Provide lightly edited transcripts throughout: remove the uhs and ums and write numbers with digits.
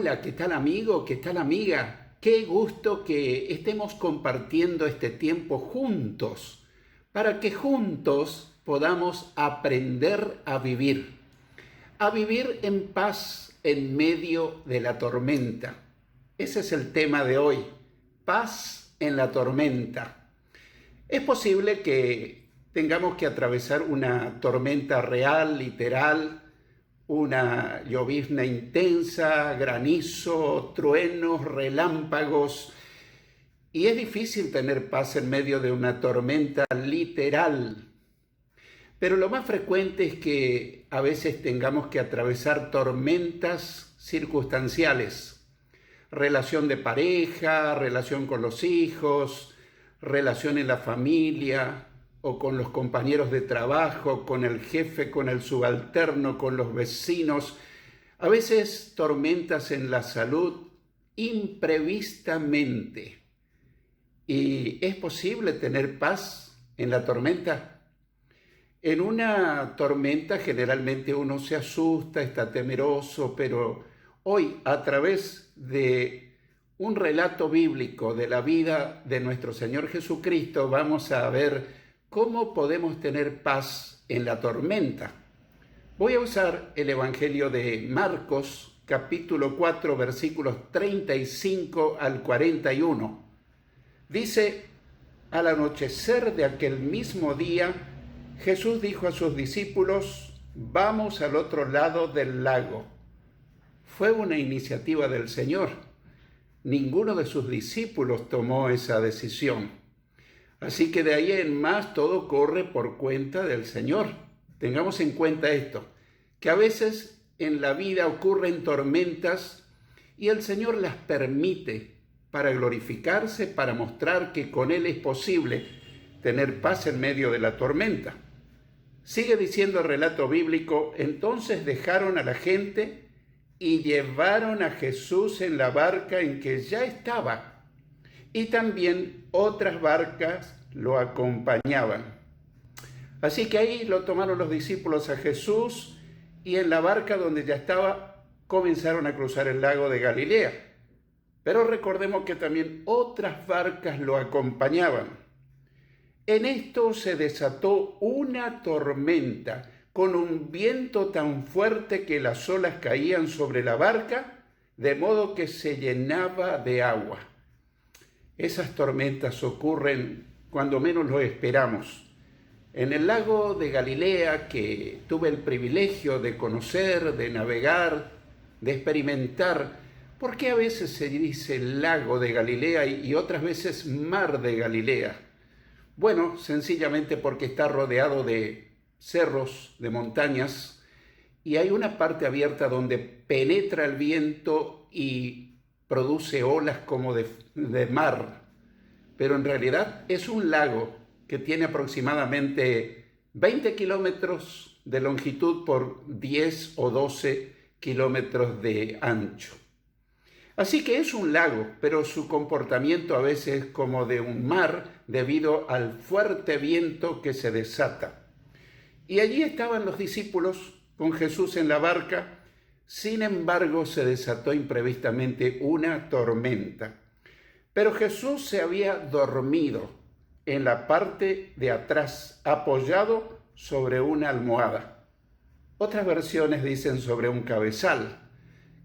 Hola, ¿qué tal amigo? ¿Qué tal amiga? Qué gusto que estemos compartiendo este tiempo juntos, para que juntos podamos aprender a vivir en paz en medio de la tormenta. Ese es el tema de hoy, paz en la tormenta. Es posible que tengamos que atravesar una tormenta real, literal, una llovizna intensa, granizo, truenos, relámpagos. Y es difícil tener paz en medio de una tormenta literal. Pero lo más frecuente es que a veces tengamos que atravesar tormentas circunstanciales. Relación de pareja, relación con los hijos, relación en la familia, o con los compañeros de trabajo, con el jefe, con el subalterno, con los vecinos. A veces tormentas en la salud imprevistamente. ¿Y es posible tener paz en la tormenta? En una tormenta generalmente uno se asusta, está temeroso, pero hoy a través de un relato bíblico de la vida de nuestro Señor Jesucristo vamos a ver ¿cómo podemos tener paz en la tormenta? Voy a usar el Evangelio de Marcos, capítulo 4, versículos 35 al 41. Dice, al anochecer de aquel mismo día, Jesús dijo a sus discípulos, vamos al otro lado del lago. Fue una iniciativa del Señor. Ninguno de sus discípulos tomó esa decisión. Así que de ahí en más todo corre por cuenta del Señor. Tengamos en cuenta esto, que a veces en la vida ocurren tormentas y el Señor las permite para glorificarse, para mostrar que con Él es posible tener paz en medio de la tormenta. Sigue diciendo el relato bíblico, entonces dejaron a la gente y llevaron a Jesús en la barca en que ya estaba. Y también otras barcas lo acompañaban. Así que ahí lo tomaron los discípulos a Jesús y en la barca donde ya estaba comenzaron a cruzar el lago de Galilea. Pero recordemos que también otras barcas lo acompañaban. En esto se desató una tormenta con un viento tan fuerte que las olas caían sobre la barca, de modo que se llenaba de agua. Esas tormentas ocurren cuando menos lo esperamos. En el lago de Galilea, que tuve el privilegio de conocer, de navegar, de experimentar, ¿por qué a veces se dice lago de Galilea y otras veces mar de Galilea? Bueno, sencillamente porque está rodeado de cerros, de montañas, y hay una parte abierta donde penetra el viento y produce olas como de mar, pero en realidad es un lago que tiene aproximadamente 20 kilómetros de longitud por 10 o 12 kilómetros de ancho. Así que es un lago, pero su comportamiento a veces es como de un mar debido al fuerte viento que se desata. Y allí estaban los discípulos con Jesús en la barca. Sin embargo, se desató imprevistamente una tormenta. Pero Jesús se había dormido en la parte de atrás, apoyado sobre una almohada. Otras versiones dicen sobre un cabezal,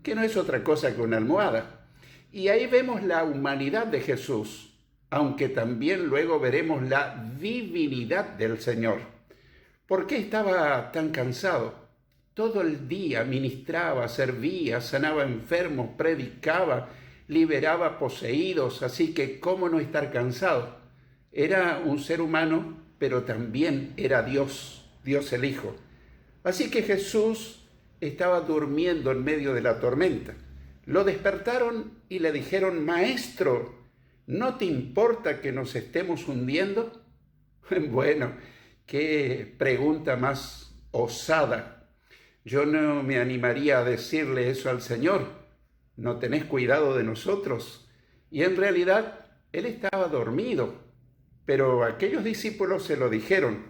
que no es otra cosa que una almohada. Y ahí vemos la humanidad de Jesús, aunque también luego veremos la divinidad del Señor. ¿Por qué estaba tan cansado? Todo el día ministraba, servía, sanaba enfermos, predicaba, liberaba poseídos, así que ¿cómo no estar cansado? Era un ser humano, pero también era Dios, Dios el Hijo. Así que Jesús estaba durmiendo en medio de la tormenta. Lo despertaron y le dijeron, Maestro, ¿no te importa que nos estemos hundiendo? Bueno, qué pregunta más osada. Yo no me animaría a decirle eso al Señor. ¿No tenés cuidado de nosotros? Y en realidad, Él estaba dormido. Pero aquellos discípulos se lo dijeron.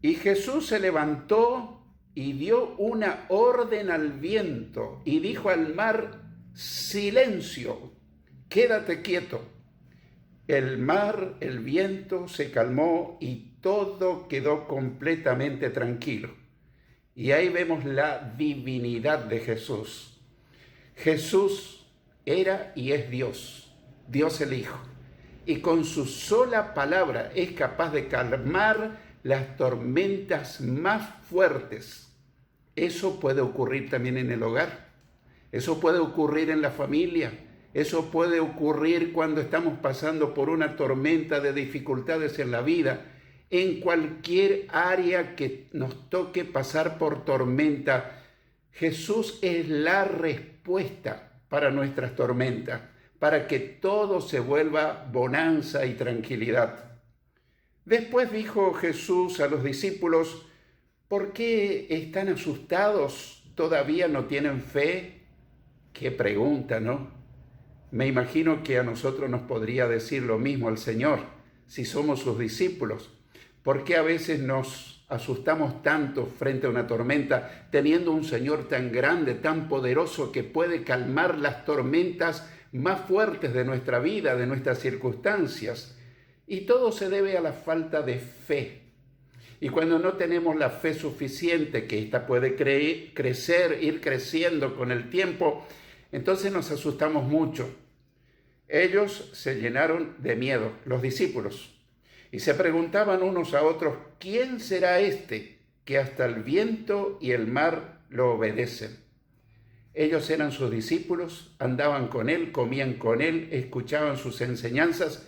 Y Jesús se levantó y dio una orden al viento y dijo al mar, silencio, quédate quieto. El mar, el viento se calmó y todo quedó completamente tranquilo. Y ahí vemos la divinidad de Jesús. Jesús era y es Dios, Dios el Hijo. Y con su sola palabra es capaz de calmar las tormentas más fuertes. Eso puede ocurrir también en el hogar. Eso puede ocurrir en la familia. Eso puede ocurrir cuando estamos pasando por una tormenta de dificultades en la vida. En cualquier área que nos toque pasar por tormenta, Jesús es la respuesta para nuestras tormentas, para que todo se vuelva bonanza y tranquilidad. Después dijo Jesús a los discípulos: ¿por qué están asustados? ¿Todavía no tienen fe? Qué pregunta, ¿no? Me imagino que a nosotros nos podría decir lo mismo el Señor, si somos sus discípulos. ¿Por qué a veces nos asustamos tanto frente a una tormenta, teniendo un Señor tan grande, tan poderoso, que puede calmar las tormentas más fuertes de nuestra vida, de nuestras circunstancias? Y todo se debe a la falta de fe. Y cuando no tenemos la fe suficiente, que ésta puede crecer, ir creciendo con el tiempo, entonces nos asustamos mucho. Ellos se llenaron de miedo, los discípulos, y se preguntaban unos a otros: ¿quién será este que hasta el viento y el mar lo obedecen? Ellos eran sus discípulos, andaban con él, comían con él, escuchaban sus enseñanzas,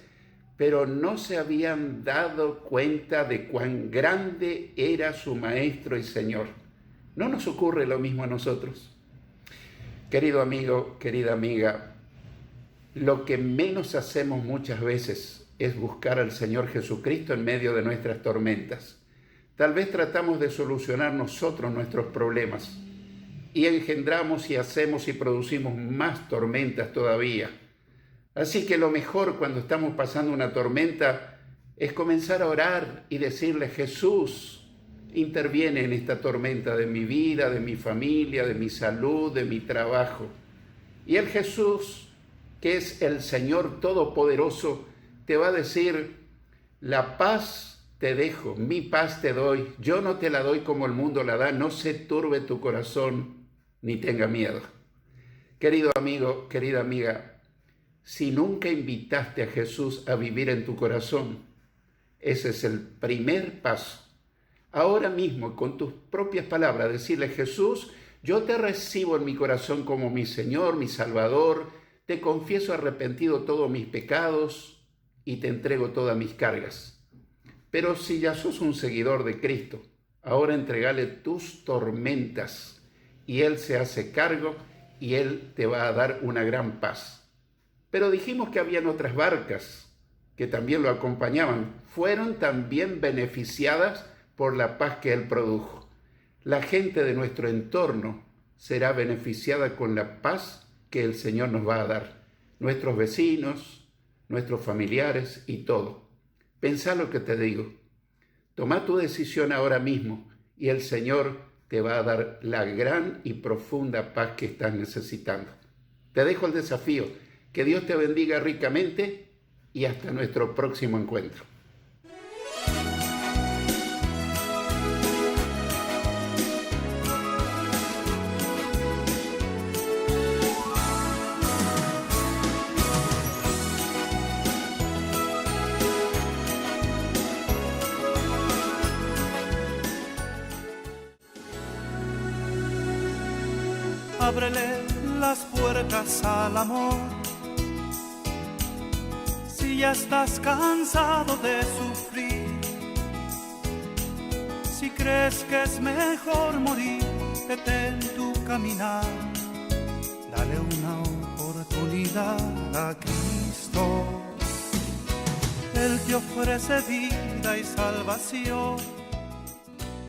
pero no se habían dado cuenta de cuán grande era su Maestro y Señor. ¿No nos ocurre lo mismo a nosotros? Querido amigo, querida amiga, lo que menos hacemos muchas veces es buscar al Señor Jesucristo en medio de nuestras tormentas. Tal vez tratamos de solucionar nosotros nuestros problemas y engendramos y hacemos y producimos más tormentas todavía. Así que lo mejor cuando estamos pasando una tormenta es comenzar a orar y decirle: Jesús, interviene en esta tormenta de mi vida, de mi familia, de mi salud, de mi trabajo. Y el Jesús, que es el Señor Todopoderoso, te va a decir: la paz te dejo, mi paz te doy, yo no te la doy como el mundo la da, no se turbe tu corazón ni tenga miedo. Querido amigo, querida amiga, si nunca invitaste a Jesús a vivir en tu corazón, ese es el primer paso. Ahora mismo, con tus propias palabras, decirle: Jesús, yo te recibo en mi corazón como mi Señor, mi Salvador, te confieso arrepentido todos mis pecados y te entrego todas mis cargas. Pero si ya sos un seguidor de Cristo, ahora entregale tus tormentas y Él se hace cargo y Él te va a dar una gran paz. Pero dijimos que habían otras barcas que también lo acompañaban. Fueron también beneficiadas por la paz que Él produjo. La gente de nuestro entorno será beneficiada con la paz que el Señor nos va a dar. Nuestros vecinos, nuestros familiares y todo. Pensá lo que te digo. Toma tu decisión ahora mismo y el Señor te va a dar la gran y profunda paz que estás necesitando. Te dejo el desafío. Que Dios te bendiga ricamente y hasta nuestro próximo encuentro. Ábrele las puertas al amor. Si ya estás cansado de sufrir, si crees que es mejor morir, detén tu caminar, dale una oportunidad a Cristo. Él te ofrece vida y salvación.